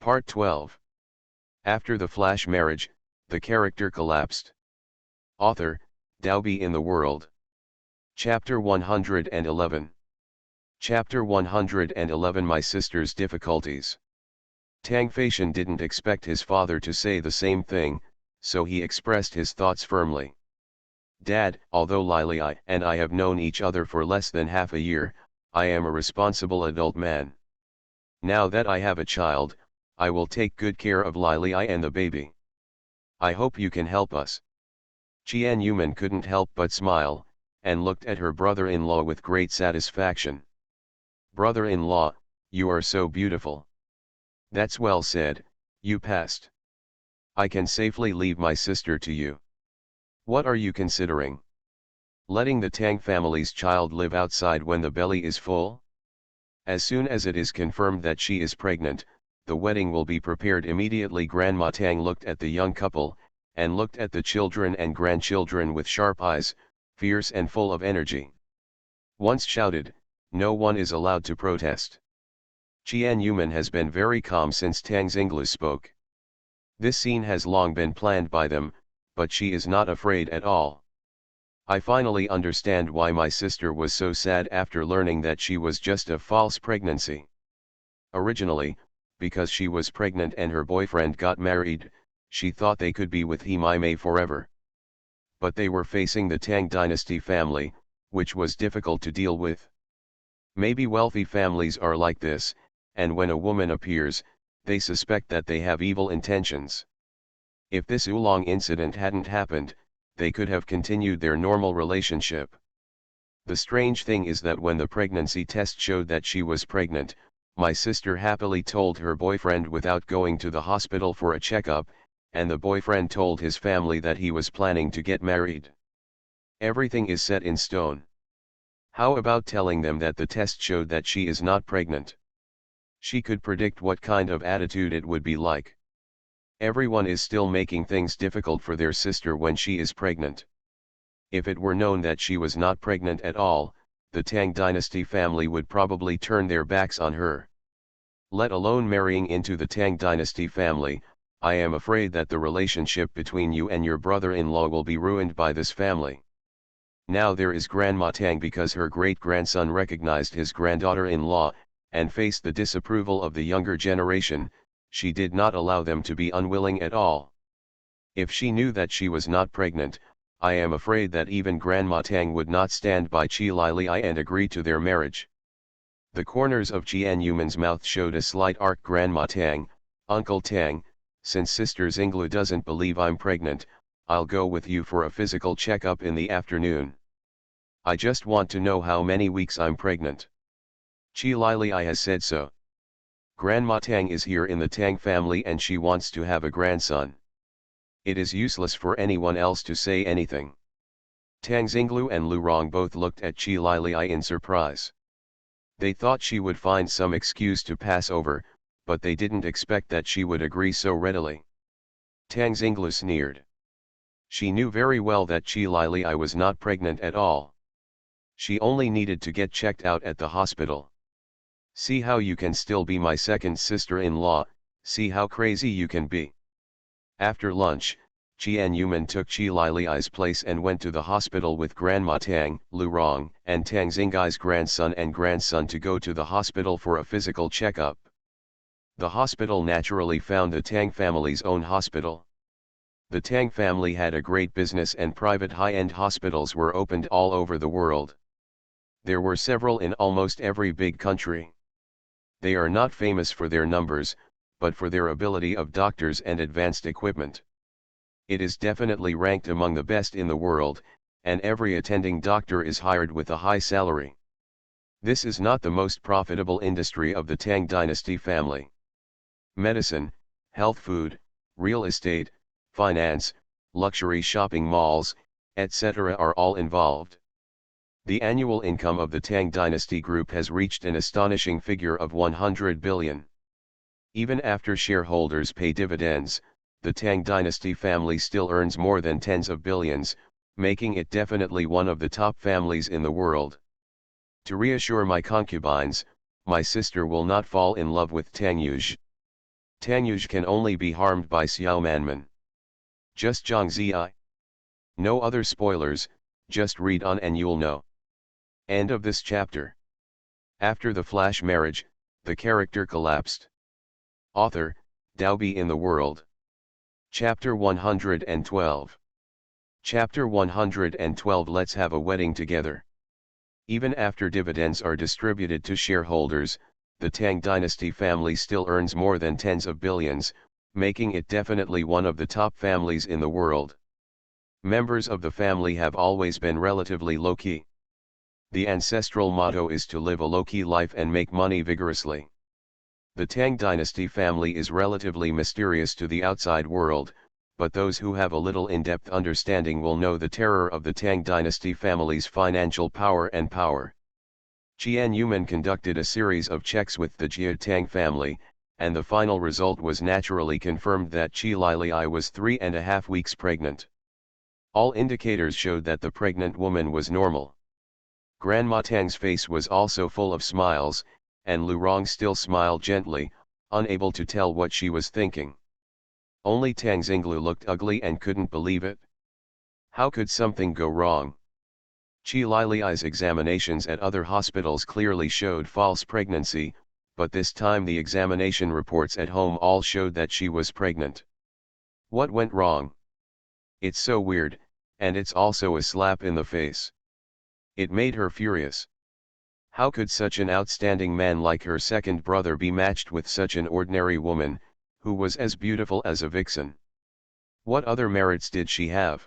Part 12. After the flash marriage, the character collapsed. Author, Dalby in the World. Chapter 111. Chapter 111 My Sister's Difficulties. Tang Feishan didn't expect his father to say the same thing, so he expressed his thoughts firmly. Dad, although Lily and I have known each other for less than half a year, I am a responsible adult man. Now that I have a child, I will take good care of Lily and the baby. I hope you can help us. Qian Yuman couldn't help but smile, and looked at her brother-in-law with great satisfaction. Brother-in-law, you are so beautiful. That's well said, you passed. I can safely leave my sister to you. What are you considering? Letting the Tang family's child live outside when the belly is full? As soon as it is confirmed that she is pregnant, the wedding will be prepared immediately. Grandma Tang looked at the young couple, and looked at the children and grandchildren with sharp eyes, fierce and full of energy. Once shouted, no one is allowed to protest. Qian Yuman has been very calm since Tang Xinglu spoke. This scene has long been planned by them, but she is not afraid at all. I finally understand why my sister was so sad after learning that she was just a false pregnancy. Originally, because she was pregnant and her boyfriend got married, she thought they could be with him forever. But they were facing the Tang dynasty family, which was difficult to deal with. Maybe wealthy families are like this, and when a woman appears, they suspect that they have evil intentions. If this oolong incident hadn't happened, they could have continued their normal relationship. The strange thing is that when the pregnancy test showed that she was pregnant, my sister happily told her boyfriend without going to the hospital for a checkup, and the boyfriend told his family that he was planning to get married. Everything is set in stone. How about telling them that the test showed that she is not pregnant? She could predict what kind of attitude it would be like. Everyone is still making things difficult for their sister when she is pregnant. If it were known that she was not pregnant at all, the Tang dynasty family would probably turn their backs on her. Let alone marrying into the Tang dynasty family, I am afraid that the relationship between you and your brother-in-law will be ruined by this family. Now there is Grandma Tang because her great-grandson recognized his granddaughter-in-law, and faced the disapproval of the younger generation. She did not allow them to be unwilling at all. If she knew that she was not pregnant, I am afraid that even Grandma Tang would not stand by Qi Lili and agree to their marriage. The corners of Qian Yuman's mouth showed a slight arc. Grandma Tang, Uncle Tang, since Sister Xinglu doesn't believe I'm pregnant, I'll go with you for a physical checkup in the afternoon. I just want to know how many weeks I'm pregnant. Qi Lili has said so. Grandma Tang is here in the Tang family and she wants to have a grandson. It is useless for anyone else to say anything. Tang Xinglu and Lu Rong both looked at Qi Lili in surprise. They thought she would find some excuse to pass over, but they didn't expect that she would agree so readily. Tang Xinglu sneered. She knew very well that Qi Lili was not pregnant at all. She only needed to get checked out at the hospital. See how you can still be my second sister-in-law, see how crazy you can be. After lunch, Qian Yuman took Qi Lili's place and went to the hospital with Grandma Tang, Lu Rong, and Tang Xingai's grandson to go to the hospital for a physical checkup. The hospital naturally found the Tang family's own hospital. The Tang family had a great business and private high-end hospitals were opened all over the world. There were several in almost every big country. They are not famous for their numbers, but for their ability of doctors and advanced equipment. It is definitely ranked among the best in the world, and every attending doctor is hired with a high salary. This is not the most profitable industry of the Tang dynasty family. Medicine, health food, real estate, finance, luxury shopping malls, etc. are all involved. The annual income of the Tang dynasty group has reached an astonishing figure of 100 billion. Even after shareholders pay dividends, the Tang dynasty family still earns more than tens of billions, making it definitely one of the top families in the world. To reassure my concubines, my sister will not fall in love with Tang Yuj. Tang Yuj can only be harmed by Xiao Manman. Just Zhang Ziyi. No other spoilers, just read on and you'll know. End of this chapter. After the flash marriage, the character collapsed. Author, Daobi in the World. Chapter 112. Chapter 112. Let's have a wedding together. Even after dividends are distributed to shareholders, the Tang dynasty family still earns more than tens of billions, making it definitely one of the top families in the world. Members of the family have always been relatively low-key. The ancestral motto is to live a low-key life and make money vigorously. The Tang dynasty family is relatively mysterious to the outside world, but those who have a little in-depth understanding will know the terror of the Tang dynasty family's financial power and power. Qian Yuman conducted a series of checks with the Jia Tang family, and the final result was naturally confirmed that Qi Lili was 3.5 weeks pregnant. All indicators showed that the pregnant woman was normal. Grandma Tang's face was also full of smiles, and Lu Rong still smiled gently, unable to tell what she was thinking. Only Tang Xinglu looked ugly and couldn't believe it. How could something go wrong? Qi Lili's examinations at other hospitals clearly showed false pregnancy, but this time the examination reports at home all showed that she was pregnant. What went wrong? It's so weird, and it's also a slap in the face. It made her furious. How could such an outstanding man like her second brother be matched with such an ordinary woman, who was as beautiful as a vixen? What other merits did she have?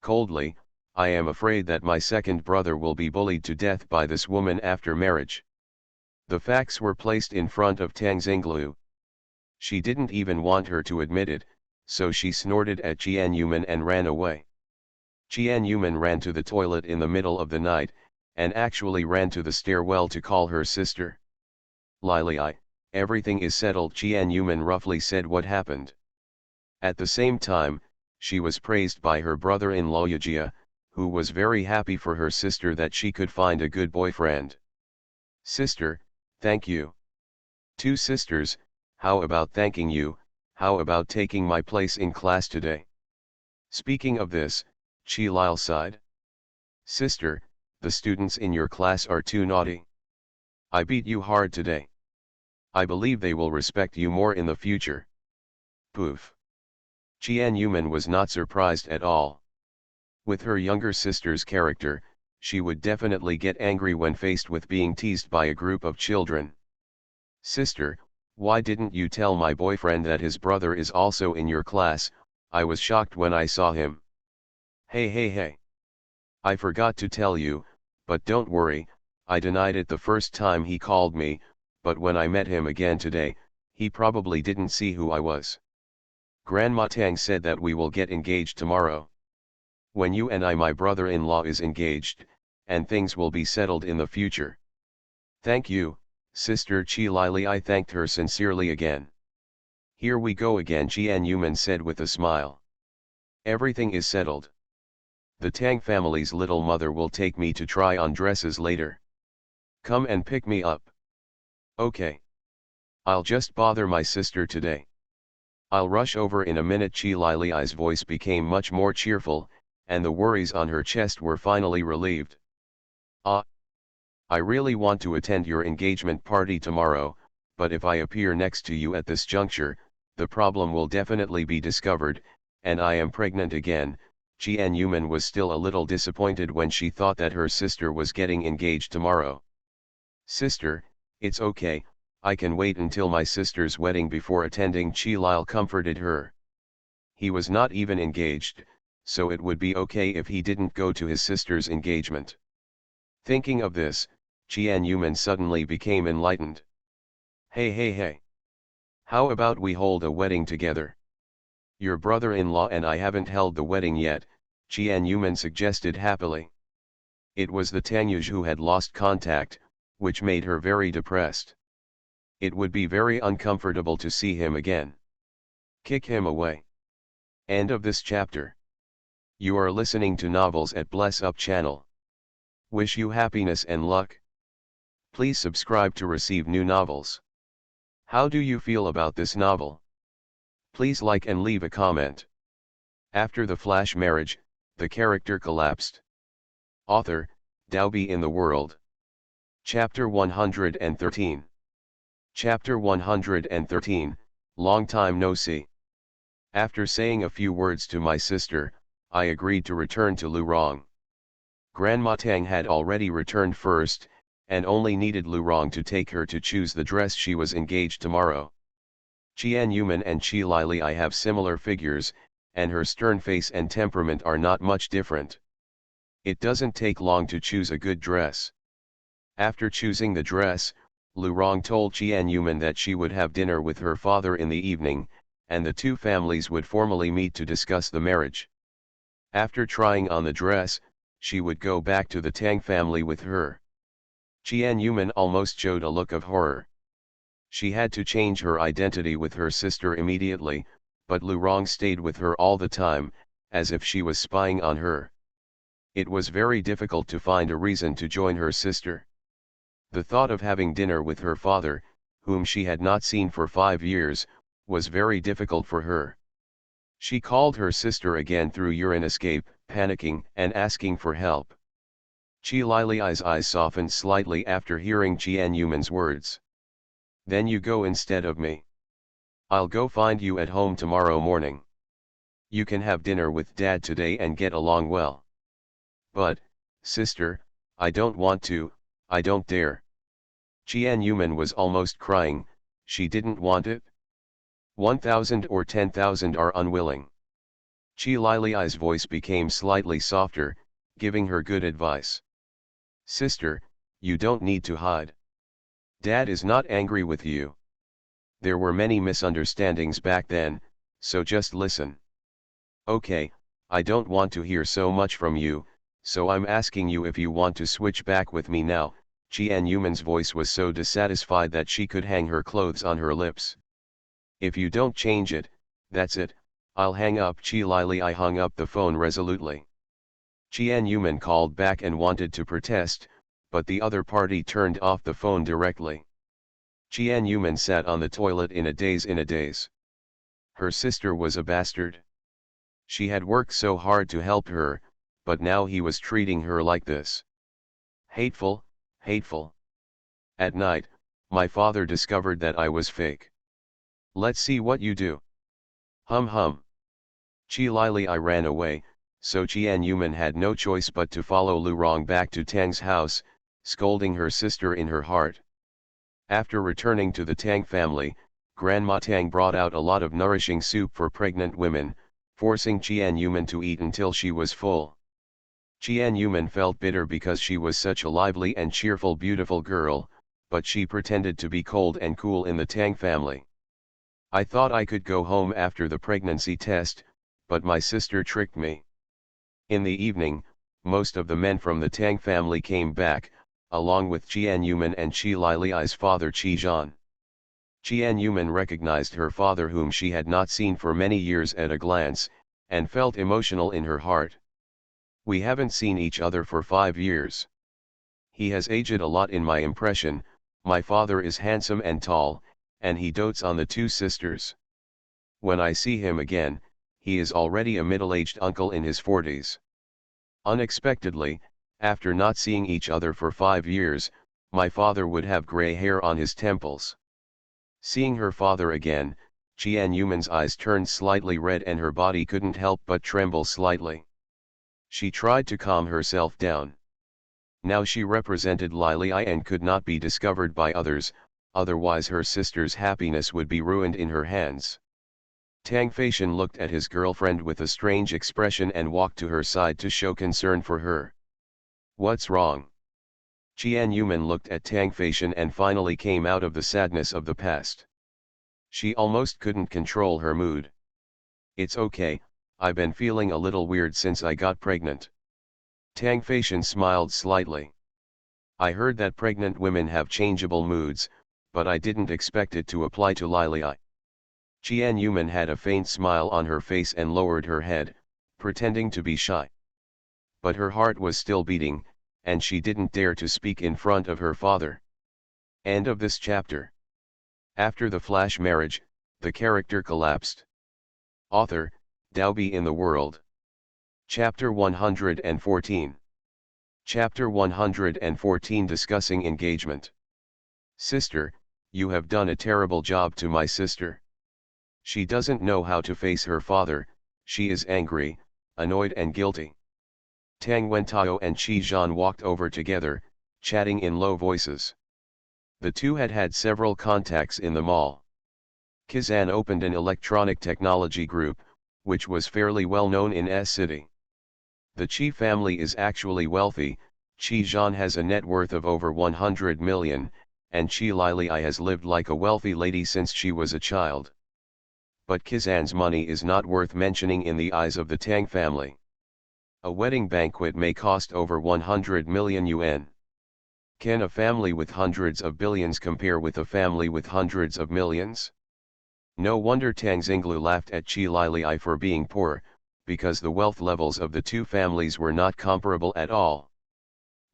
Coldly, I am afraid that my second brother will be bullied to death by this woman after marriage. The facts were placed in front of Tang Xinglu. She didn't even want her to admit it, so she snorted at Qian Yuman and ran away. Qian Yuman ran to the toilet in the middle of the night, and actually ran to the stairwell to call her sister. Lili, everything is settled. Qian Yuman roughly said what happened. At the same time, she was praised by her brother-in-law Yajia, who was very happy for her sister that she could find a good boyfriend. Sister, thank you. Two sisters, how about thanking you? How about taking my place in class today? Speaking of this, Qi Lil sighed. Sister, the students in your class are too naughty. I beat you hard today. I believe they will respect you more in the future. Poof. Qian Yuman was not surprised at all. With her younger sister's character, she would definitely get angry when faced with being teased by a group of children. Sister, why didn't you tell my boyfriend that his brother is also in your class? I was shocked when I saw him. Hey. I forgot to tell you, but don't worry, I denied it the first time he called me, but when I met him again today, he probably didn't see who I was. Grandma Tang said that we will get engaged tomorrow. When you and my brother-in-law is engaged, and things will be settled in the future. Thank you, Sister Qi Lili. I thanked her sincerely again. Here we go again, Qian Yuman said with a smile. Everything is settled. The Tang family's little mother will take me to try on dresses later. Come and pick me up. Okay. I'll just bother my sister today. I'll rush over in a minute. Qi Lili's voice became much more cheerful, and the worries on her chest were finally relieved. I really want to attend your engagement party tomorrow, but if I appear next to you at this juncture, the problem will definitely be discovered, and I am pregnant again. Qian Yuman was still a little disappointed when she thought that her sister was getting engaged tomorrow. Sister, it's okay, I can wait until my sister's wedding before attending. Qi Lil comforted her. He was not even engaged, so it would be okay if he didn't go to his sister's engagement. Thinking of this, Qian Yuman suddenly became enlightened. Hey. How about we hold a wedding together? Your brother-in-law and I haven't held the wedding yet, Qian Yuman suggested happily. It was the Tangyuj who had lost contact, which made her very depressed. It would be very uncomfortable to see him again. Kick him away. End of this chapter. You are listening to Novels at Bless Up channel. Wish you happiness and luck. Please subscribe to receive new novels. How do you feel about this novel? Please like and leave a comment. After the flash marriage, the character collapsed. Author, Dalby in the World. Chapter 113. Chapter 113, Long Time No See. After saying a few words to my sister, I agreed to return to Lurong. Grandma Tang had already returned first, and only needed Lurong to take her to choose the dress she was engaged tomorrow. Qian Yuman and Qi Lili have similar figures, and her stern face and temperament are not much different. It doesn't take long to choose a good dress. After choosing the dress, Lurong told Qian Yuman that she would have dinner with her father in the evening, and the two families would formally meet to discuss the marriage. After trying on the dress, she would go back to the Tang family with her. Qian Yuman almost showed a look of horror. She had to change her identity with her sister immediately, but Lurong stayed with her all the time, as if she was spying on her. It was very difficult to find a reason to join her sister. The thought of having dinner with her father, whom she had not seen for 5 years, was very difficult for her. She called her sister again through urine escape, panicking and asking for help. Qi Lili's eyes softened slightly after hearing Qian Yuman's words. Then you go instead of me. I'll go find you at home tomorrow morning. You can have dinner with Dad today and get along well. But, sister, I don't want to, I don't dare. Qian Yuman was almost crying. She didn't want it. 1,000 or 10,000 are unwilling. Qi Lili's voice became slightly softer, giving her good advice. Sister, you don't need to hide. Dad is not angry with you. There were many misunderstandings back then, so just listen. Okay, I don't want to hear so much from you, so I'm asking you if you want to switch back with me now. Qian Yuman's voice was so dissatisfied that she could hang her clothes on her lips. If you don't change it, that's it, I'll hang up. Qi Lili hung up the phone resolutely. Qian Yuman called back and wanted to protest, but the other party turned off the phone directly. Qian Yuman sat on the toilet in a daze. Her sister was a bastard. She had worked so hard to help her, but now he was treating her like this. Hateful, hateful. At night, my father discovered that I was fake. Let's see what you do. Hum hum. Qi Lili ran away, so Qian Yuman had no choice but to follow Lurong back to Tang's house, scolding her sister in her heart. After returning to the Tang family, Grandma Tang brought out a lot of nourishing soup for pregnant women, forcing Qian Yuman to eat until she was full. Qian Yuman felt bitter because she was such a lively and cheerful beautiful girl, but she pretended to be cold and cool in the Tang family. I thought I could go home after the pregnancy test, but my sister tricked me. In the evening, most of the men from the Tang family came back, along with Qian Yuman and Qi Lili's father Qi Zhan. Qian Yuman recognized her father whom she had not seen for many years at a glance, and felt emotional in her heart. We haven't seen each other for 5 years. He has aged a lot in my impression. My father is handsome and tall, and he dotes on the two sisters. When I see him again, he is already a middle-aged uncle in his 40s. Unexpectedly, after not seeing each other for 5 years, my father would have gray hair on his temples. Seeing her father again, Qian Yuman's eyes turned slightly red and her body couldn't help but tremble slightly. She tried to calm herself down. Now she represented Lili and could not be discovered by others, otherwise her sister's happiness would be ruined in her hands. Tang Feishan looked at his girlfriend with a strange expression and walked to her side to show concern for her. What's wrong? Qian Yuman looked at Tang Feishan and finally came out of the sadness of the past. She almost couldn't control her mood. It's okay, I've been feeling a little weird since I got pregnant. Tang Feishan smiled slightly. I heard that pregnant women have changeable moods, but I didn't expect it to apply to Lili. Qian Yuman had a faint smile on her face and lowered her head, pretending to be shy. But her heart was still beating, and she didn't dare to speak in front of her father. End of this chapter. After the flash marriage, the character collapsed. Author, Dalby in the World. Chapter 114. Chapter 114 Discussing Engagement. Sister, you have done a terrible job to my sister. She doesn't know how to face her father, she is angry, annoyed and guilty. Tang Wentao and Qi Zhan walked over together, chatting in low voices. The two had had several contacts in the mall. Kizan opened an electronic technology group, which was fairly well known in S City. The Qi family is actually wealthy. Qi Zhan has a net worth of over 100 million, and Qi Lilii has lived like a wealthy lady since she was a child. But Kizan's money is not worth mentioning in the eyes of the Tang family. A wedding banquet may cost over 100 million yuan. Can a family with hundreds of billions compare with a family with hundreds of millions? No wonder Tang Xinglu laughed at Qi Lilii for being poor, because the wealth levels of the two families were not comparable at all.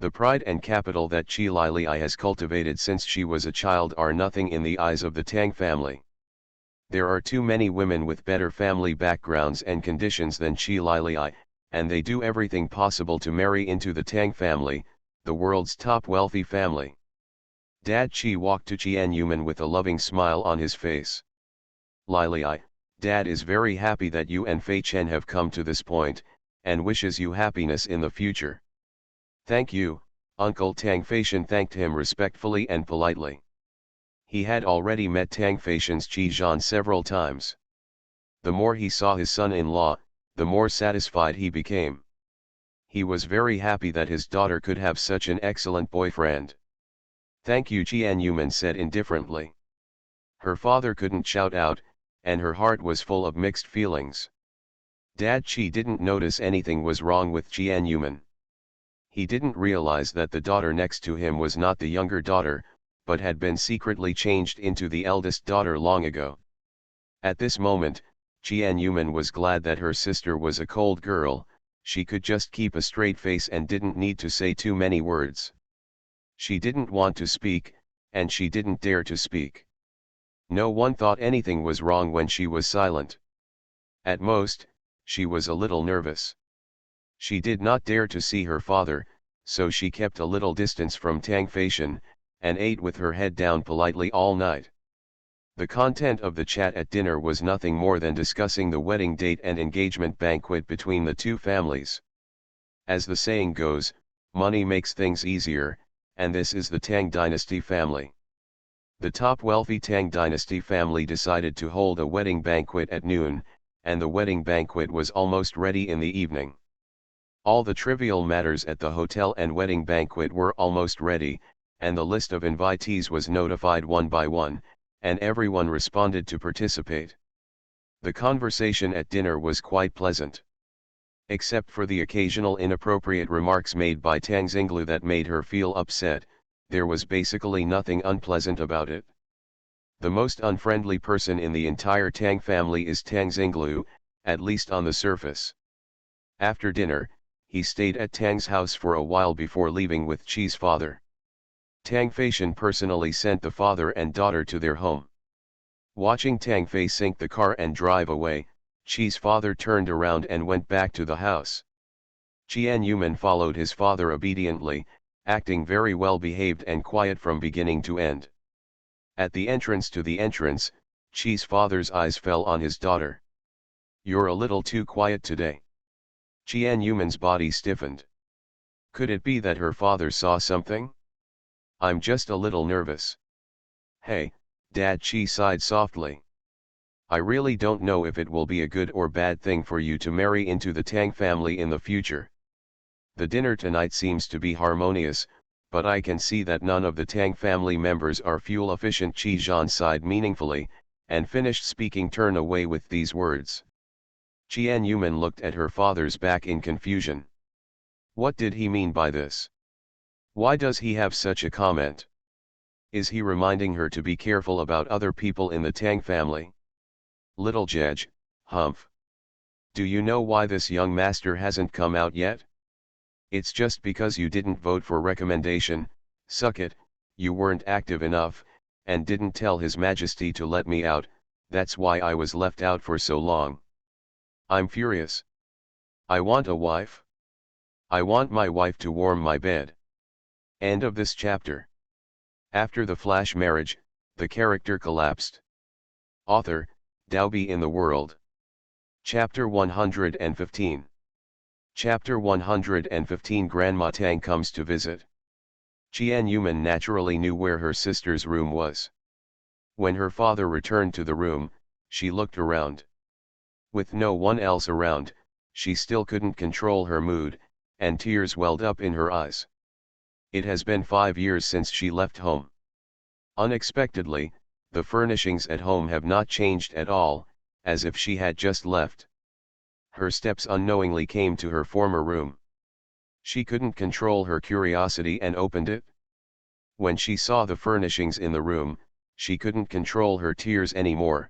The pride and capital that Qi Lilii has cultivated since she was a child are nothing in the eyes of the Tang family. There are too many women with better family backgrounds and conditions than Qi Lilii, and they do everything possible to marry into the Tang family, the world's top wealthy family. Dad Qi walked to Qianyuman with a loving smile on his face. Lilii, Dad is very happy that you and Fei Chen have come to this point, and wishes you happiness in the future. Thank you, Uncle Tang Feishan thanked him respectfully and politely. He had already met Tang Feishan's Qi Zhan several times. The more he saw his son-in-law, the more satisfied he became. He was very happy that his daughter could have such an excellent boyfriend. Thank you, Qianyuman said indifferently. Her father couldn't shout out, and her heart was full of mixed feelings. Dad Qi didn't notice anything was wrong with Qianyuman. He didn't realize that the daughter next to him was not the younger daughter, but had been secretly changed into the eldest daughter long ago. At this moment, Qianyuman was glad that her sister was a cold girl. She could just keep a straight face and didn't need to say too many words. She didn't want to speak, and she didn't dare to speak. No one thought anything was wrong when she was silent. At most, she was a little nervous. She did not dare to see her father, so she kept a little distance from Tang Feishan, and ate with her head down politely all night. The content of the chat at dinner was nothing more than discussing the wedding date and engagement banquet between the two families. As the saying goes, money makes things easier, and this is the Tang dynasty family. The top wealthy Tang dynasty family decided to hold a wedding banquet at noon, and the wedding banquet was almost ready in the evening. All the trivial matters at the hotel and wedding banquet were almost ready, and the list of invitees was notified one by one, and everyone responded to participate. The conversation at dinner was quite pleasant. Except for the occasional inappropriate remarks made by Tang Xinglu that made her feel upset, there was basically nothing unpleasant about it. The most unfriendly person in the entire Tang family is Tang Xinglu, at least on the surface. After dinner, he stayed at Tang's house for a while before leaving with Qi's father. Tang Feishan personally sent the father and daughter to their home. Watching Tang Fei sink the car and drive away, Qi's father turned around and went back to the house. Qianyuman followed his father obediently, acting very well behaved and quiet from beginning to end. At the entrance to the entrance, Qi's father's eyes fell on his daughter. "You're a little too quiet today." Qianyuman's body stiffened. Could it be that her father saw something? "I'm just a little nervous." "Hey, Dad," Qi sighed softly. "I really don't know if it will be a good or bad thing for you to marry into the Tang family in the future. The dinner tonight seems to be harmonious, but I can see that none of the Tang family members are fuel efficient." Qi Zhan sighed meaningfully, and finished speaking turn away with these words. Qianyuman looked at her father's back in confusion. What did he mean by this? Why does he have such a comment? Is he reminding her to be careful about other people in the Tang family? Little Jej, humph. Do you know why this young master hasn't come out yet? It's just because you didn't vote for recommendation. Suck it, you weren't active enough, and didn't tell His Majesty to let me out, that's why I was left out for so long. I'm furious. I want a wife. I want my wife to warm my bed. End of this chapter. After the flash marriage, the character collapsed. Author, Dalby in the World. Chapter 115. Chapter 115 Grandma Tang comes to visit. Qian Yuman naturally knew where her sister's room was. When her father returned to the room, she looked around. With no one else around, she still couldn't control her mood, and tears welled up in her eyes. It has been 5 years since she left home. Unexpectedly, the furnishings at home have not changed at all, as if she had just left. Her steps unknowingly came to her former room. She couldn't control her curiosity and opened it. When she saw the furnishings in the room, she couldn't control her tears anymore.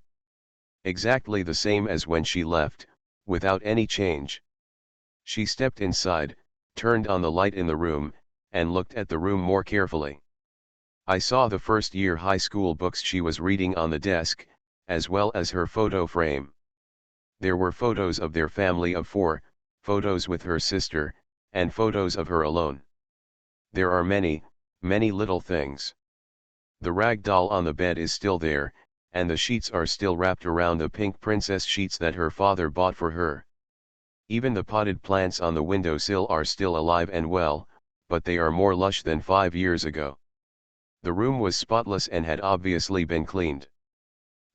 Exactly the same as when she left, without any change. She stepped inside, turned on the light in the room, and looked at the room more carefully. I saw the first-year high school books she was reading on the desk, as well as her photo frame. There were photos of their family of 4, photos with her sister, and photos of her alone. There are many, many little things. The rag doll on the bed is still there, and the sheets are still wrapped around the pink princess sheets that her father bought for her. Even the potted plants on the windowsill are still alive and well, but they are more lush than 5 years ago. The room was spotless and had obviously been cleaned.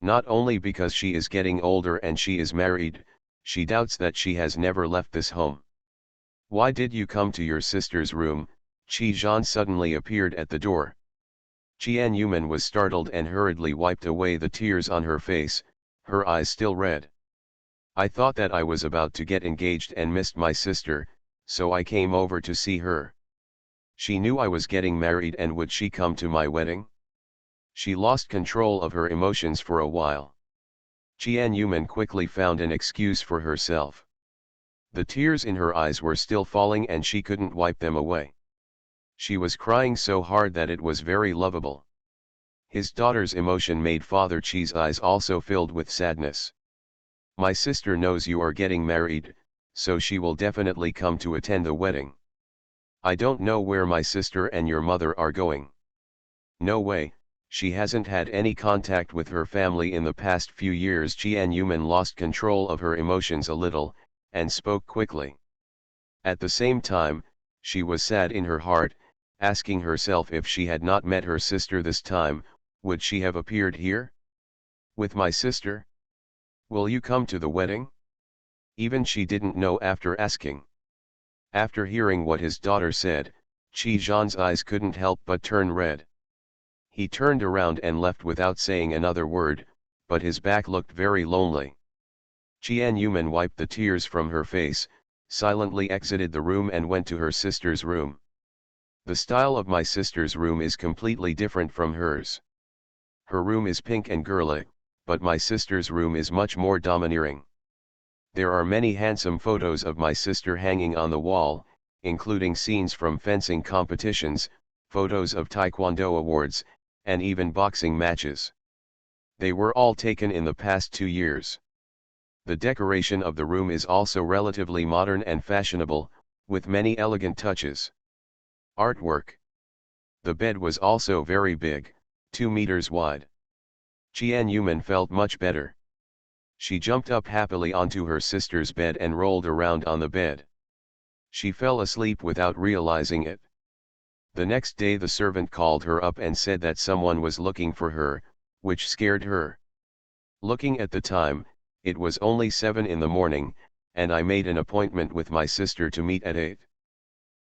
Not only because she is getting older and she is married, she doubts that she has never left this home. Why did you come to your sister's room? Qi Zhan suddenly appeared at the door. Qian Yuman was startled and hurriedly wiped away the tears on her face, her eyes still red. I thought that I was about to get engaged and missed my sister, so I came over to see her. She knew I was getting married and would she come to my wedding? She lost control of her emotions for a while. Qian Yuman quickly found an excuse for herself. The tears in her eyes were still falling and she couldn't wipe them away. She was crying so hard that it was very lovable. His daughter's emotion made Father Qi's eyes also filled with sadness. My sister knows you are getting married, so she will definitely come to attend the wedding. I don't know where my sister and your mother are going. No way, she hasn't had any contact with her family in the past few years. Qian Yuman lost control of her emotions a little, and spoke quickly. At the same time, she was sad in her heart, asking herself if she had not met her sister this time, would she have appeared here? With my sister? Will you come to the wedding? Even she didn't know after asking. After hearing what his daughter said, Qi Zhan's eyes couldn't help but turn red. He turned around and left without saying another word, but his back looked very lonely. Qian Yuman wiped the tears from her face, silently exited the room and went to her sister's room. The style of my sister's room is completely different from hers. Her room is pink and girly, but my sister's room is much more domineering. There are many handsome photos of my sister hanging on the wall, including scenes from fencing competitions, photos of taekwondo awards, and even boxing matches. They were all taken in the past 2 years. The decoration of the room is also relatively modern and fashionable, with many elegant touches. Artwork. The bed was also very big, 2 meters wide. Qian Yuman felt much better. She jumped up happily onto her sister's bed and rolled around on the bed. She fell asleep without realizing it. The next day the servant called her up and said that someone was looking for her, which scared her. Looking at the time, it was only 7 in the morning, and I made an appointment with my sister to meet at 8.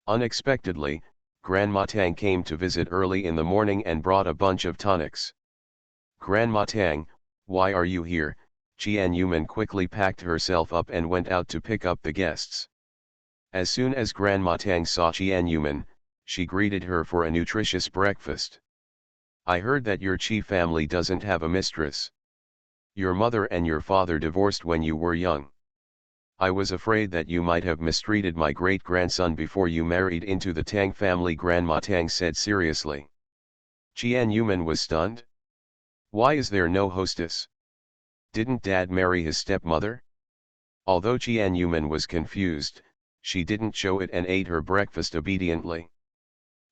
Unexpectedly, Grandma Tang came to visit early in the morning and brought a bunch of tonics. Grandma Tang, why are you here? Qian Yuman quickly packed herself up and went out to pick up the guests. As soon as Grandma Tang saw Qian Yuman, she greeted her for a nutritious breakfast. I heard that your Qi family doesn't have a mistress. Your mother and your father divorced when you were young. I was afraid that you might have mistreated my great-grandson before you married into the Tang family, Grandma Tang said seriously. Qian Yuman was stunned. Why is there no hostess? Didn't Dad marry his stepmother? Although Jian was confused, she didn't show it and ate her breakfast obediently.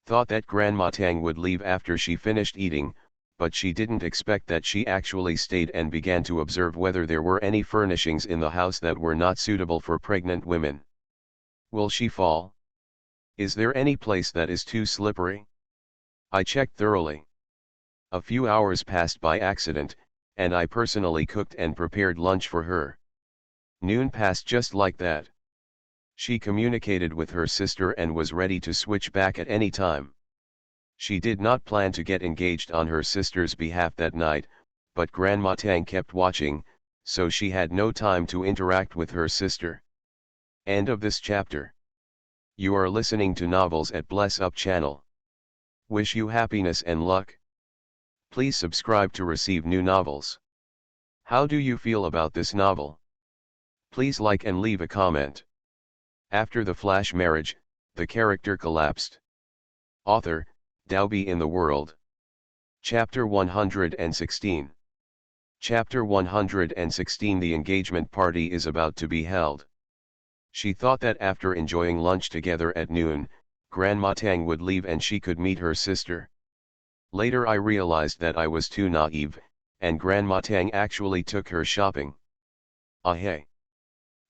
Thought that Grandma Tang would leave after she finished eating, but she didn't expect that she actually stayed and began to observe whether there were any furnishings in the house that were not suitable for pregnant women. Will she fall? Is there any place that is too slippery? I checked thoroughly. A few hours passed by accident, and I personally cooked and prepared lunch for her. Noon passed just like that. She communicated with her sister and was ready to switch back at any time. She did not plan to get engaged on her sister's behalf that night, but Grandma Tang kept watching, so she had no time to interact with her sister. End of this chapter. You are listening to Novels at Bless Up channel. Wish you happiness and luck. Please subscribe to receive new novels. How do you feel about this novel? Please like and leave a comment. After the flash marriage, the character collapsed. Author, Dalby in the World. Chapter 116. Chapter 116. The engagement party is about to be held. She thought that after enjoying lunch together at noon, Grandma Tang would leave and she could meet her sister. Later I realized that I was too naive, and Grandma Tang actually took her shopping. Ah hey.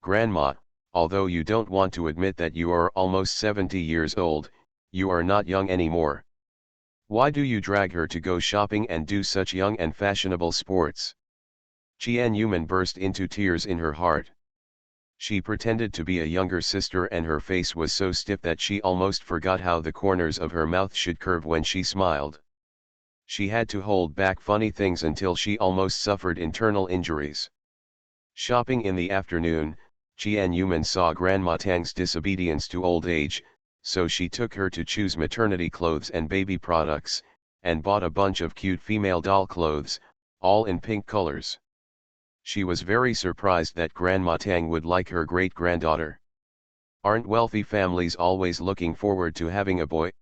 Grandma, although you don't want to admit that you are almost 70 years old, you are not young anymore. Why do you drag her to go shopping and do such young and fashionable sports? Jian burst into tears in her heart. She pretended to be a younger sister and her face was so stiff that she almost forgot how the corners of her mouth should curve when she smiled. She had to hold back funny things until she almost suffered internal injuries. Shopping in the afternoon, Jian saw Grandma Tang's disobedience to old age, so she took her to choose maternity clothes and baby products, and bought a bunch of cute female doll clothes, all in pink colors. She was very surprised that Grandma Tang would like her great-granddaughter. Aren't wealthy families always looking forward to having a boy?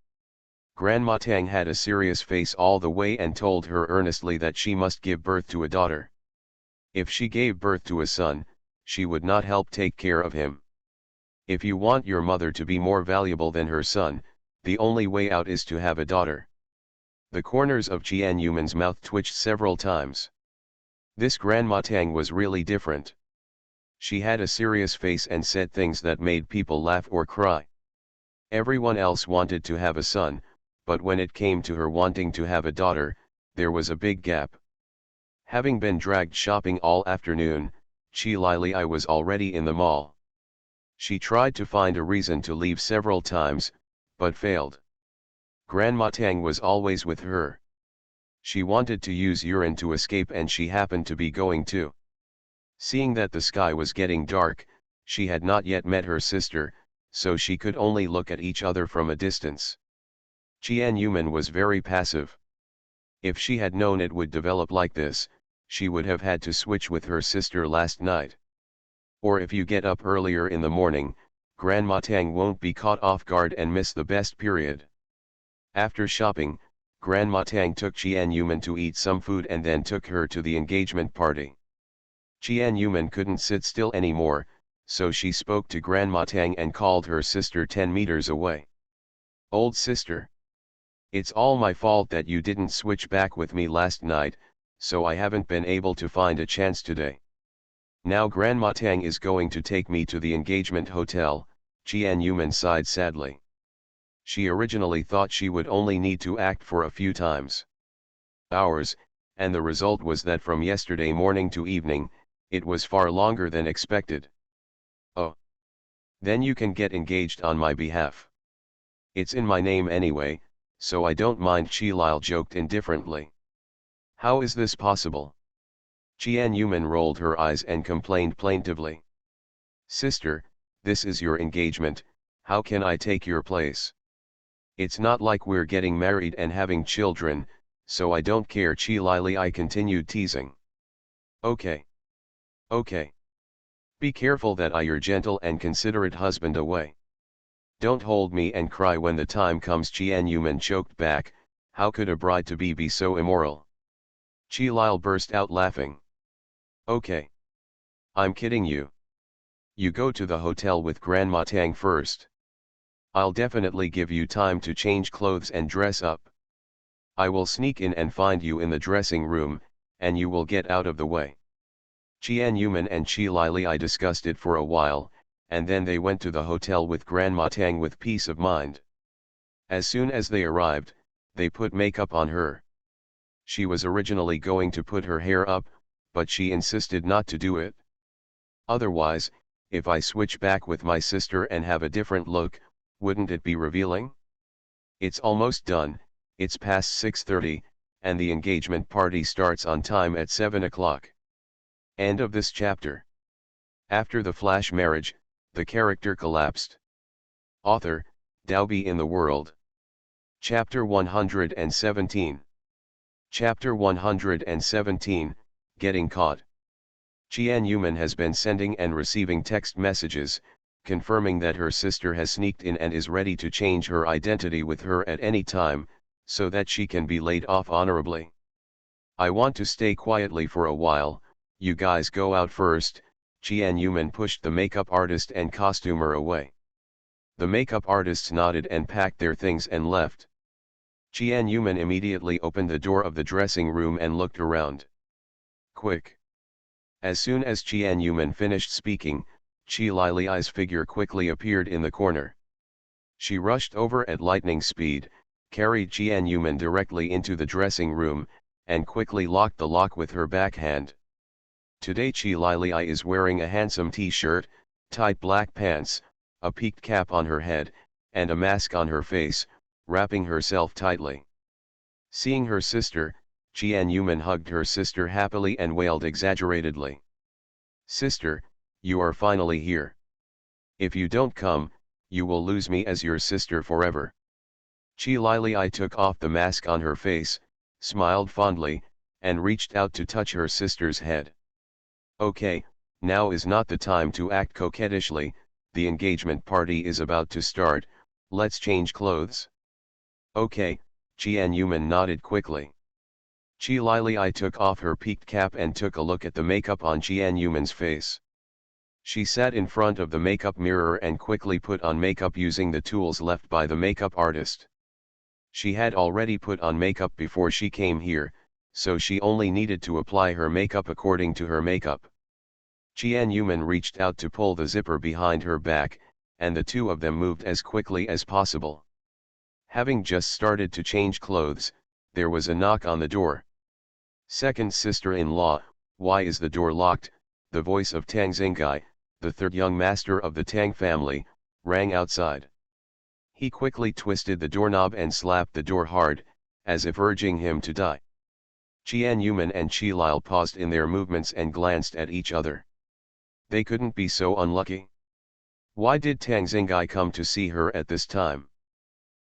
Grandma Tang had a serious face all the way and told her earnestly that she must give birth to a daughter. If she gave birth to a son, she would not help take care of him. If you want your mother to be more valuable than her son, the only way out is to have a daughter. The corners of Jian mouth twitched several times. This Grandma Tang was really different. She had a serious face and said things that made people laugh or cry. Everyone else wanted to have a son, but when it came to her wanting to have a daughter, there was a big gap. Having been dragged shopping all afternoon, Chi Lili was already in the mall. She tried to find a reason to leave several times, but failed. Grandma Tang was always with her. She wanted to use urine to escape and she happened to be going to. Seeing that the sky was getting dark, she had not yet met her sister, so she could only look at each other from a distance. Jian was very passive. If she had known it would develop like this, she would have had to switch with her sister last night. Or if you get up earlier in the morning, Grandma Tang won't be caught off guard and miss the best period. After shopping, Grandma Tang took Jian to eat some food and then took her to the engagement party. Jian couldn't sit still anymore, so she spoke to Grandma Tang and called her sister 10 meters away. Old sister. It's all my fault that you didn't switch back with me last night, so I haven't been able to find a chance today. Now Grandma Tang is going to take me to the engagement hotel, Jian sighed sadly. She originally thought she would only need to act for a few hours, and the result was that from yesterday morning to evening, it was far longer than expected. Oh. Then you can get engaged on my behalf. It's in my name anyway, so I don't mind, Chi Lil joked indifferently. How is this possible? Jian rolled her eyes and complained plaintively. Sister, this is your engagement, how can I take your place? It's not like we're getting married and having children, so I don't care, Chi Lili continued teasing. Okay. Okay. Be careful that I your gentle and considerate husband away. Don't hold me and cry when the time comes, Jian choked back, how could a bride-to-be so immoral? Chi Lyle burst out laughing. Okay. I'm kidding you. You go to the hotel with Grandma Tang first. I'll definitely give you time to change clothes and dress up. I will sneak in and find you in the dressing room, and you will get out of the way. Qian Yuman and Qi Lili discussed it for a while, and then they went to the hotel with Grandma Tang with peace of mind. As soon as they arrived, they put makeup on her. She was originally going to put her hair up, but she insisted not to do it. Otherwise, if I switch back with my sister and have a different look, wouldn't it be revealing? It's almost done, it's past 6:30, and the engagement party starts on time at 7 o'clock. End of this chapter. After the flash marriage, the character collapsed. Author, Dalby in the World. Chapter 117. Chapter 117, Getting Caught. Qian Yuman has been sending and receiving text messages, confirming that her sister has sneaked in and is ready to change her identity with her at any time, so that she can be laid off honorably. I want to stay quietly for a while, you guys go out first. Qian Yuman pushed the makeup artist and costumer away. The makeup artists nodded and packed their things and left. Qian Yuman immediately opened the door of the dressing room and looked around. Quick! As soon as Qian Yuman finished speaking, Qi Lili's figure quickly appeared in the corner. She rushed over at lightning speed, carried Qian Yuman directly into the dressing room, and quickly locked the lock with her backhand. Today Qi Lili is wearing a handsome t-shirt, tight black pants, a peaked cap on her head, and a mask on her face, wrapping herself tightly. Seeing her sister, Qian Yuman hugged her sister happily and wailed exaggeratedly. Sister, you are finally here. If you don't come, you will lose me as your sister forever. Qi Lili took off the mask on her face, smiled fondly, and reached out to touch her sister's head. Okay, now is not the time to act coquettishly, the engagement party is about to start, let's change clothes. Okay, Qian Yuman nodded quickly. Qi Lili took off her peaked cap and took a look at the makeup on Qian Yuman's face. She sat in front of the makeup mirror and quickly put on makeup using the tools left by the makeup artist. She had already put on makeup before she came here, so she only needed to apply her makeup according to her makeup. Qian Yuman reached out to pull the zipper behind her back, and the two of them moved as quickly as possible. Having just started to change clothes, there was a knock on the door. Second sister-in-law, why is the door locked? The voice of Tang Xingai, the third young master of the Tang family, rang outside. He quickly twisted the doorknob and slapped the door hard, as if urging him to die. Qian Yuman and Qi Lile paused in their movements and glanced at each other. They couldn't be so unlucky. Why did Tang Xingai come to see her at this time?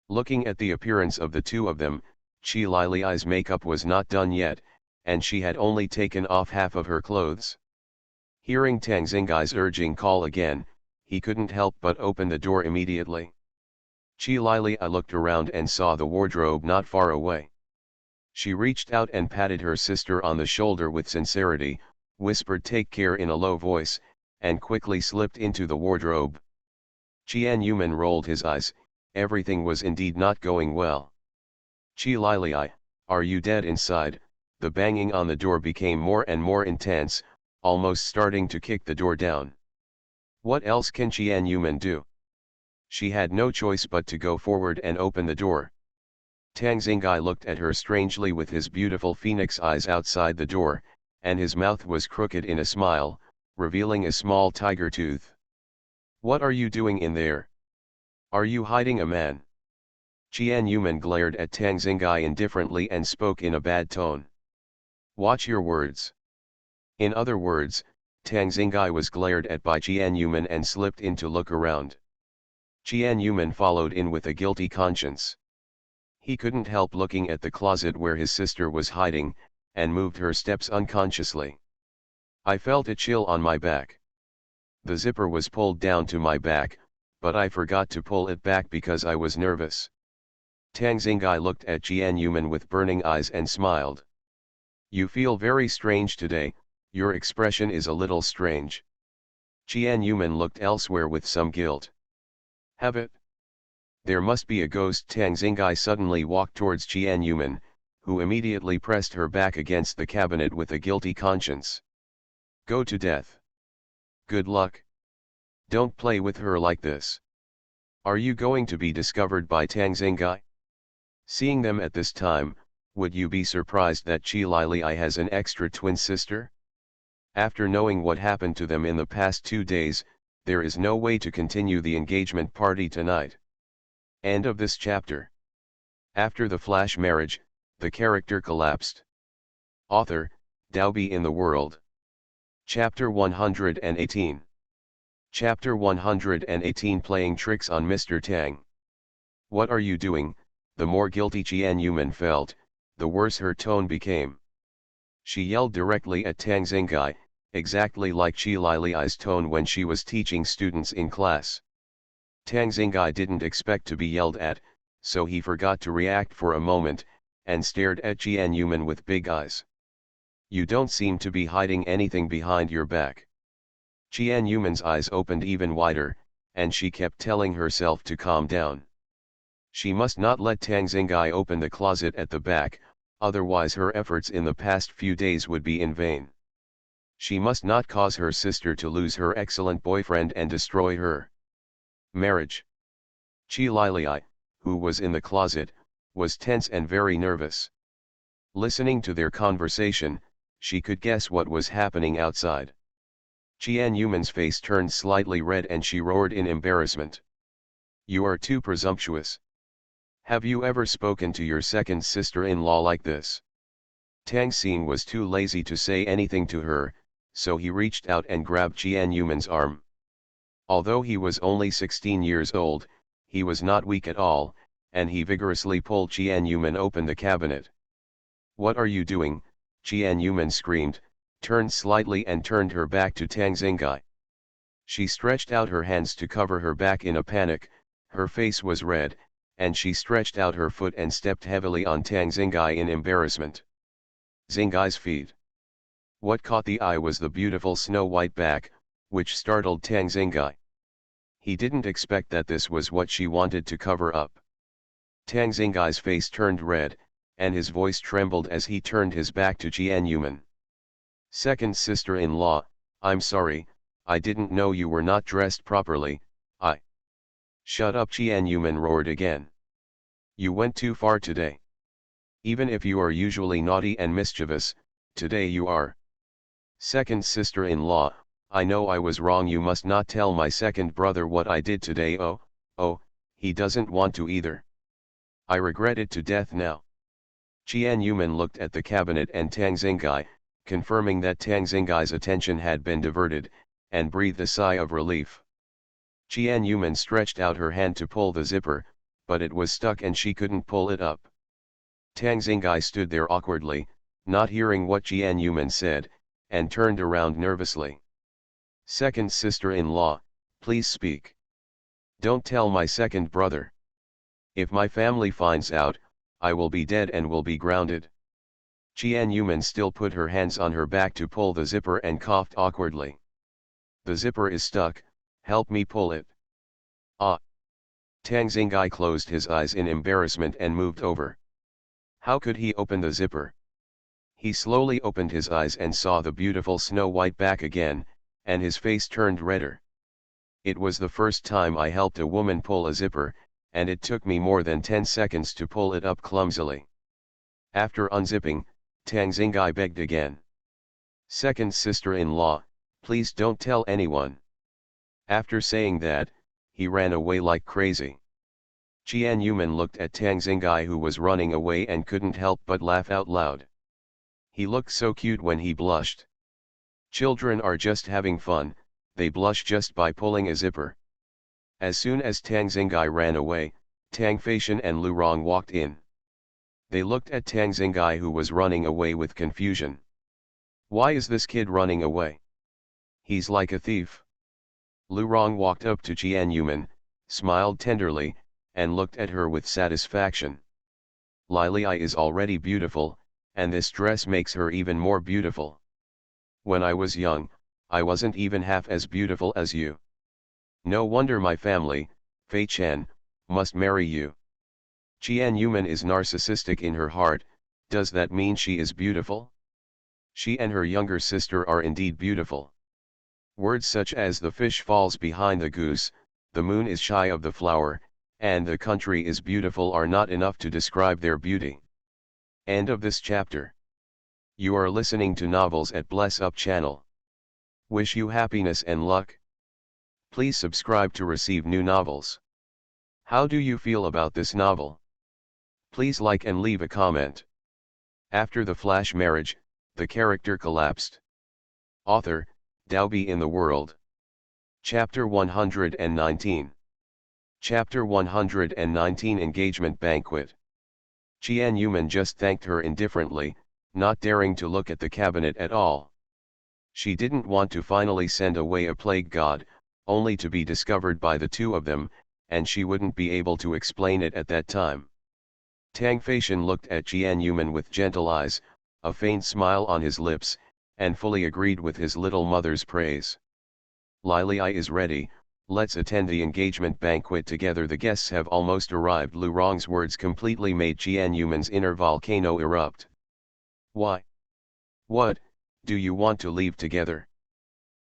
Looking at the appearance of the two of them, Qi Lili's makeup was not done yet, and she had only taken off half of her clothes. Hearing Tang Xingai's urging call again, he couldn't help but open the door immediately. Qi Lili looked around and saw the wardrobe not far away. She reached out and patted her sister on the shoulder with sincerity, whispered "take care" in a low voice, and quickly slipped into the wardrobe. Qian Yuman rolled his eyes, everything was indeed not going well. Qi Lili, are you dead inside? The banging on the door became more and more intense, almost starting to kick the door down. What else can Qian Yuman do? She had no choice but to go forward and open the door. Tang Xingai looked at her strangely with his beautiful phoenix eyes outside the door, and his mouth was crooked in a smile, revealing a small tiger tooth. What are you doing in there? Are you hiding a man? Qian Yuman glared at Tang Xingai indifferently and spoke in a bad tone. Watch your words. In other words, Tang Xingai was glared at by Qian Yuman and slipped in to look around. Qian Yuman followed in with a guilty conscience. He couldn't help looking at the closet where his sister was hiding, and moved her steps unconsciously. I felt a chill on my back. The zipper was pulled down to my back, but I forgot to pull it back because I was nervous. Tang Xingai looked at Qian Yuman with burning eyes and smiled. You feel very strange today, your expression is a little strange. Qian Yuman looked elsewhere with some guilt. Have it? There must be a ghost. Tang Xingai suddenly walked towards Qian Yuman, who immediately pressed her back against the cabinet with a guilty conscience. Go to death. Good luck. Don't play with her like this. Are you going to be discovered by Tang Xingai? Seeing them at this time, would you be surprised that Qi Lili has an extra twin sister? After knowing what happened to them in the past 2 days, there is no way to continue the engagement party tonight. End of this chapter. After the flash marriage, the character collapsed. Author, Daobi in the World. Chapter 118. Chapter 118 Playing Tricks on Mr. Tang. What are you doing? The more guilty Qian Yuman felt, the worse her tone became. She yelled directly at Tang Xingai, exactly like Qi Lili's tone when she was teaching students in class. Tang Xingai didn't expect to be yelled at, so he forgot to react for a moment, and stared at Qian Yuman with big eyes. You don't seem to be hiding anything behind your back. Qian Yuman's eyes opened even wider, and she kept telling herself to calm down. She must not let Tang Xingai open the closet at the back, otherwise her efforts in the past few days would be in vain. She must not cause her sister to lose her excellent boyfriend and destroy her marriage. Qi Lili, who was in the closet, was tense and very nervous. Listening to their conversation, she could guess what was happening outside. Qian Yuman's face turned slightly red and she roared in embarrassment. You are too presumptuous. Have you ever spoken to your second sister-in-law like this? Tang Xin was too lazy to say anything to her, so he reached out and grabbed Qian Yuman's arm. Although he was only 16 years old, he was not weak at all, and he vigorously pulled Qian Yuman open the cabinet. What are you doing? Qian Yuman screamed, turned slightly and turned her back to Tang Xingai. She stretched out her hands to cover her back in a panic, her face was red, and she stretched out her foot and stepped heavily on Tang Xingai in embarrassment. Xingai's feet. What caught the eye was the beautiful snow-white back, which startled Tang Xingai. He didn't expect that this was what she wanted to cover up. Tang Xingai's face turned red, and his voice trembled as he turned his back to Qian Yuman. Second sister-in-law, I'm sorry, I didn't know you were not dressed properly, Shut up, Qian Yuman roared again. You went too far today. Even if you are usually naughty and mischievous, today you are. Second sister-in-law, I know I was wrong. You must not tell my second brother what I did today. Oh, he doesn't want to either. I regret it to death now. Qian Yuman looked at the cabinet and Tang Xingai, confirming that Tang Xingai's attention had been diverted, and breathed a sigh of relief. Qian Yuman stretched out her hand to pull the zipper, but it was stuck and she couldn't pull it up. Tang Xingai stood there awkwardly, not hearing what Qian Yuman said, and turned around nervously. Second sister-in-law, please speak. Don't tell my second brother. If my family finds out, I will be dead and will be grounded. Qian Yuman still put her hands on her back to pull the zipper and coughed awkwardly. The zipper is stuck, help me pull it. Ah! Tang Xingai closed his eyes in embarrassment and moved over. How could he open the zipper? He slowly opened his eyes and saw the beautiful snow-white back again, and his face turned redder. It was the first time I helped a woman pull a zipper, and it took me more than 10 seconds to pull it up clumsily. After unzipping, Tang Xingai begged again. Second sister-in-law, please don't tell anyone. After saying that, he ran away like crazy. Qian Yuman looked at Tang Xingai, who was running away, and couldn't help but laugh out loud. He looked so cute when he blushed. Children are just having fun, they blush just by pulling a zipper. As soon as Tang Xingai ran away, Tang Feishan and Lu Rong walked in. They looked at Tang Xingai, who was running away, with confusion. Why is this kid running away? He's like a thief. Lu Rong walked up to Qian Yuman, smiled tenderly, and looked at her with satisfaction. Lili is already beautiful, and this dress makes her even more beautiful. When I was young, I wasn't even half as beautiful as you. No wonder my family, Fei Chen, must marry you. Qian Yuman is narcissistic in her heart. Does that mean she is beautiful? She and her younger sister are indeed beautiful. Words such as the fish falls behind the goose, the moon is shy of the flower, and the country is beautiful are not enough to describe their beauty. End of this chapter. You are listening to Novels at Bless Up channel. Wish you happiness and luck. Please subscribe to receive new novels. How do you feel about this novel? Please like and leave a comment. After the flash marriage, the character collapsed. Author, Daobi in the World. Chapter 119. Chapter 119 Engagement Banquet. Qian Yuman just thanked her indifferently, not daring to look at the cabinet at all. She didn't want to finally send away a plague god, only to be discovered by the two of them, and she wouldn't be able to explain it at that time. Tang Feishan looked at Qian Yuman with gentle eyes, a faint smile on his lips, and fully agreed with his little mother's praise. Li Li is ready, let's attend the engagement banquet together. The guests have almost arrived. Lu Rong's words completely made Qian Yuman's inner volcano erupt. Why? What, do you want to leave together?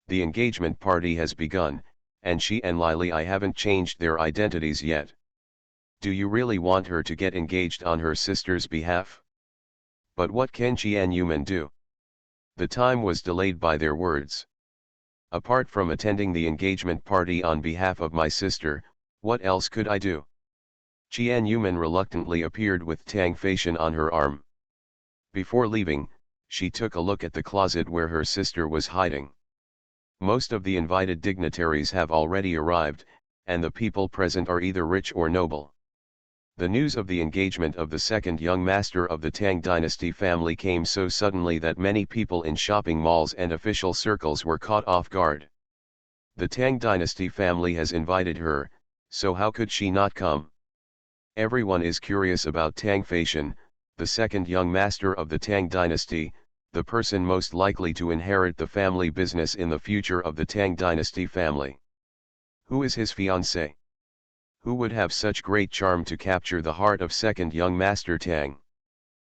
The engagement party has begun, and she and Li Li haven't changed their identities yet. Do you really want her to get engaged on her sister's behalf? But what can Qian Yuman do? The time was delayed by their words. Apart from attending the engagement party on behalf of my sister, what else could I do? Qian Yuman reluctantly appeared with Tang Feishan on her arm. Before leaving, she took a look at the closet where her sister was hiding. Most of the invited dignitaries have already arrived, and the people present are either rich or noble. The news of the engagement of the second young master of the Tang dynasty family came so suddenly that many people in shopping malls and official circles were caught off guard. The Tang dynasty family has invited her, so how could she not come? Everyone is curious about Tang Feishan, the second young master of the Tang dynasty, the person most likely to inherit the family business in the future of the Tang dynasty family. Who is his fiancée? Who would have such great charm to capture the heart of second young master Tang?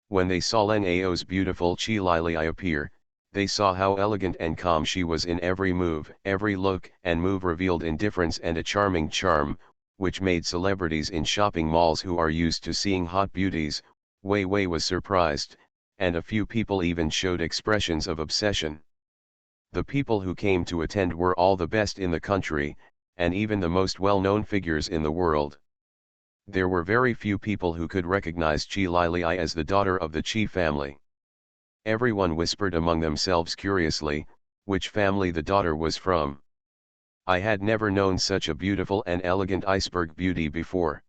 When they saw Leng Ao's beautiful Qi Lili appear, they saw how elegant and calm she was in every move. Every look and move revealed indifference and a charming charm, which made celebrities in shopping malls who are used to seeing hot beauties. Wei Wei was surprised, and a few people even showed expressions of obsession. The people who came to attend were all the best in the country, and even the most well-known figures in the world. There were very few people who could recognize Qi Lili as the daughter of the Qi family. Everyone whispered among themselves curiously, which family the daughter was from. I had never known such a beautiful and elegant iceberg beauty before.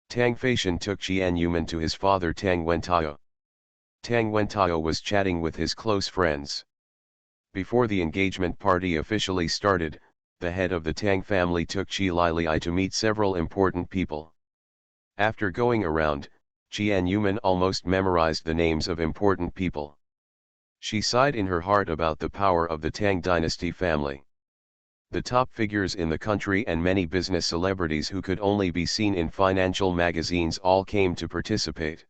Tang Feishan took Qian Yuman to his father Tang Wentao. Tang Wentao was chatting with his close friends. Before the engagement party officially started, the head of the Tang family took Qi Lili to meet several important people. After going around, Qian Yuman almost memorized the names of important people. She sighed in her heart about the power of the Tang dynasty family. The top figures in the country and many business celebrities who could only be seen in financial magazines all came to participate.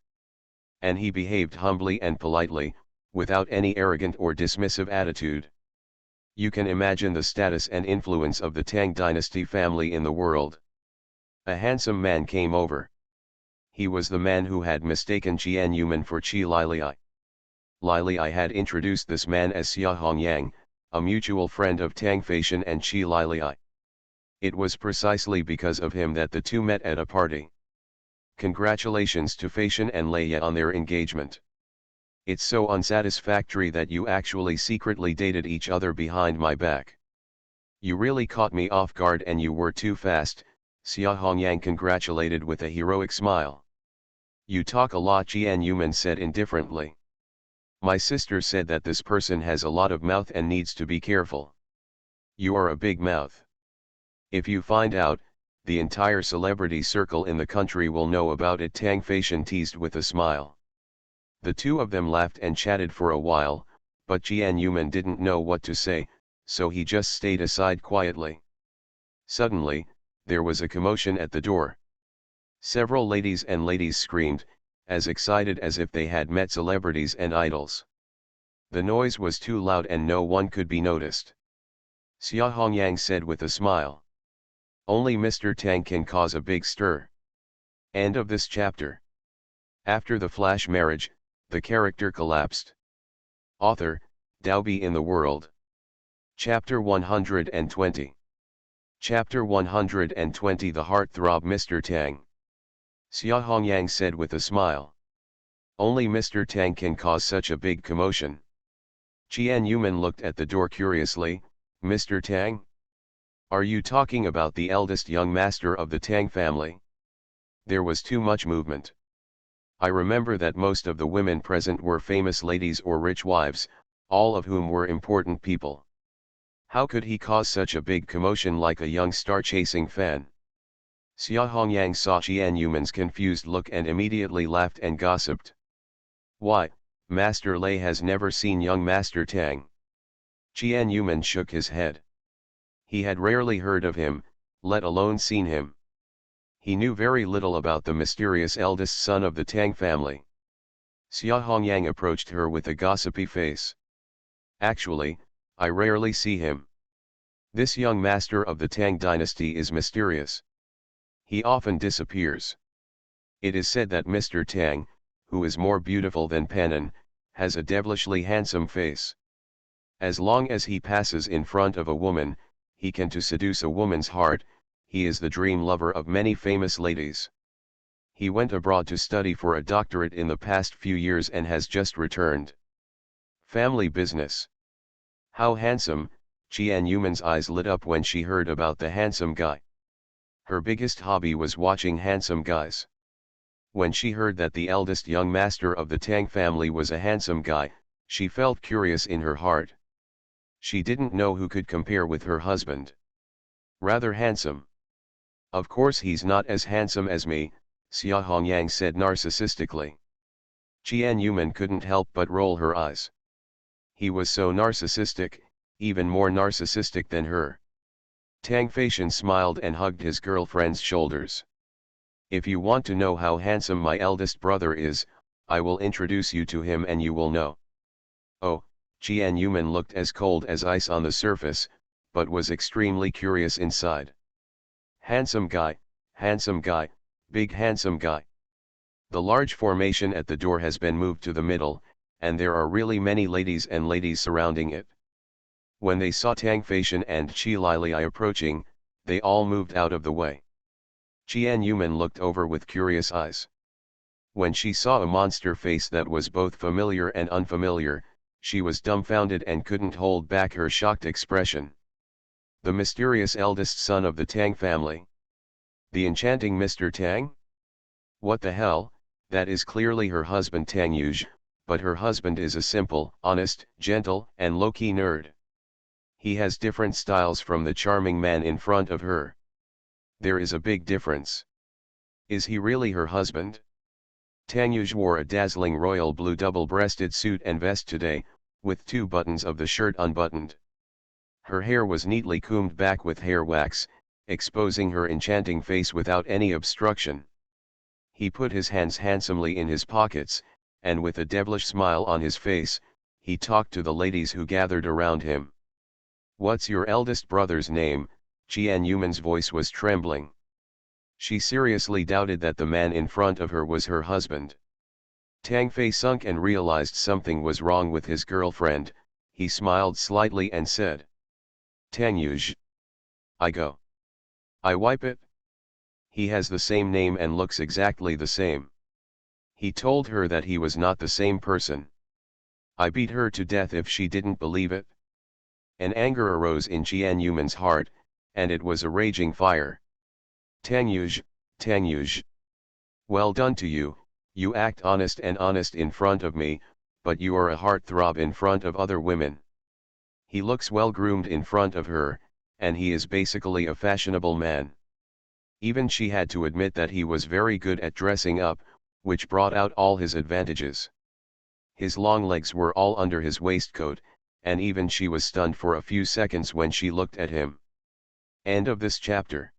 And he behaved humbly and politely, without any arrogant or dismissive attitude. You can imagine the status and influence of the Tang dynasty family in the world. A handsome man came over. He was the man who had mistaken Qian Yuman for Qi Lili. Lili had introduced this man as Xia Hongyang, a mutual friend of Tang Feishan and Qi Lili. It was precisely because of him that the two met at a party. Congratulations to Feishan and Leia on their engagement. It's so unsatisfactory that you actually secretly dated each other behind my back. You really caught me off guard and you were too fast, Xia Hongyang congratulated with a heroic smile. You talk a lot, Qian Yuman said indifferently. My sister said that this person has a lot of mouth and needs to be careful. You are a big mouth. If you find out, the entire celebrity circle in the country will know about it, Tang Feishan teased with a smile. The two of them laughed and chatted for a while, but Jian Yuman didn't know what to say, so he just stayed aside quietly. Suddenly, there was a commotion at the door. Several ladies and ladies screamed, as excited as if they had met celebrities and idols. The noise was too loud and no one could be noticed. Xia Hongyang said with a smile. Only Mr. Tang can cause a big stir. End of this chapter. After the flash marriage, the character collapsed. Author, Daobi in the World. Chapter 120. Chapter 120. The Heartthrob Mr. Tang. Xia Hongyang said with a smile. Only Mr. Tang can cause such a big commotion. Jian Yuman looked at the door curiously. Mr. Tang? Are you talking about the eldest young master of the Tang family? There was too much movement. I remember that most of the women present were famous ladies or rich wives, all of whom were important people. How could he cause such a big commotion like a young star-chasing fan? Xia Hongyang saw Jian Yuman's confused look and immediately laughed and gossiped. Why, Master Lei has never seen young Master Tang. Jian Yuman shook his head. He had rarely heard of him, let alone seen him. He knew very little about the mysterious eldest son of the Tang family. Xia Hongyang approached her with a gossipy face. Actually, I rarely see him. This young master of the Tang dynasty is mysterious. He often disappears. It is said that Mr. Tang, who is more beautiful than Panan, has a devilishly handsome face. As long as he passes in front of a woman, he can to seduce a woman's heart. He is the dream lover of many famous ladies. He went abroad to study for a doctorate in the past few years and has just returned. Family business. How handsome. Jian Yuman's eyes lit up when she heard about the handsome guy. Her biggest hobby was watching handsome guys. When she heard that the eldest young master of the Tang family was a handsome guy, she felt curious in her heart. She didn't know who could compare with her husband. Rather handsome. Of course he's not as handsome as me, Xia Hongyang said narcissistically. Jian Yuman couldn't help but roll her eyes. He was so narcissistic, even more narcissistic than her. Tang Feishan smiled and hugged his girlfriend's shoulders. If you want to know how handsome my eldest brother is, I will introduce you to him and you will know. Oh, Jian Yuman looked as cold as ice on the surface, but was extremely curious inside. Handsome guy, big handsome guy. The large formation at the door has been moved to the middle, and there are really many ladies and ladies surrounding it. When they saw Tang Feishan and Qi Lilei approaching, they all moved out of the way. Jian Yuman looked over with curious eyes. When she saw a monster face that was both familiar and unfamiliar, she was dumbfounded and couldn't hold back her shocked expression. The mysterious eldest son of the Tang family. The enchanting Mr. Tang? What the hell, that is clearly her husband Tang Yuj, but her husband is a simple, honest, gentle, and low-key nerd. He has different styles from the charming man in front of her. There is a big difference. Is he really her husband? Tang Yuj wore a dazzling royal blue double-breasted suit and vest today, with 2 buttons of the shirt unbuttoned. Her hair was neatly combed back with hair wax, exposing her enchanting face without any obstruction. He put his hands handsomely in his pockets, and with a devilish smile on his face, he talked to the ladies who gathered around him. What's your eldest brother's name? Jian Yuman's voice was trembling. She seriously doubted that the man in front of her was her husband. Tang Fei sunk and realized something was wrong with his girlfriend. He smiled slightly and said, Tang Yuj. I go. I wipe it. He has the same name and looks exactly the same. He told her that he was not the same person. I beat her to death if she didn't believe it. An anger arose in Jian Yuman's heart, and it was a raging fire. Tang Yuj. Well done to you, you act honest and honest in front of me, but you are a heartthrob in front of other women. He looks well groomed in front of her, and he is basically a fashionable man. Even she had to admit that he was very good at dressing up, which brought out all his advantages. his long legs were all under his waistcoat, and even she was stunned for a few seconds when she looked at him. End of this chapter.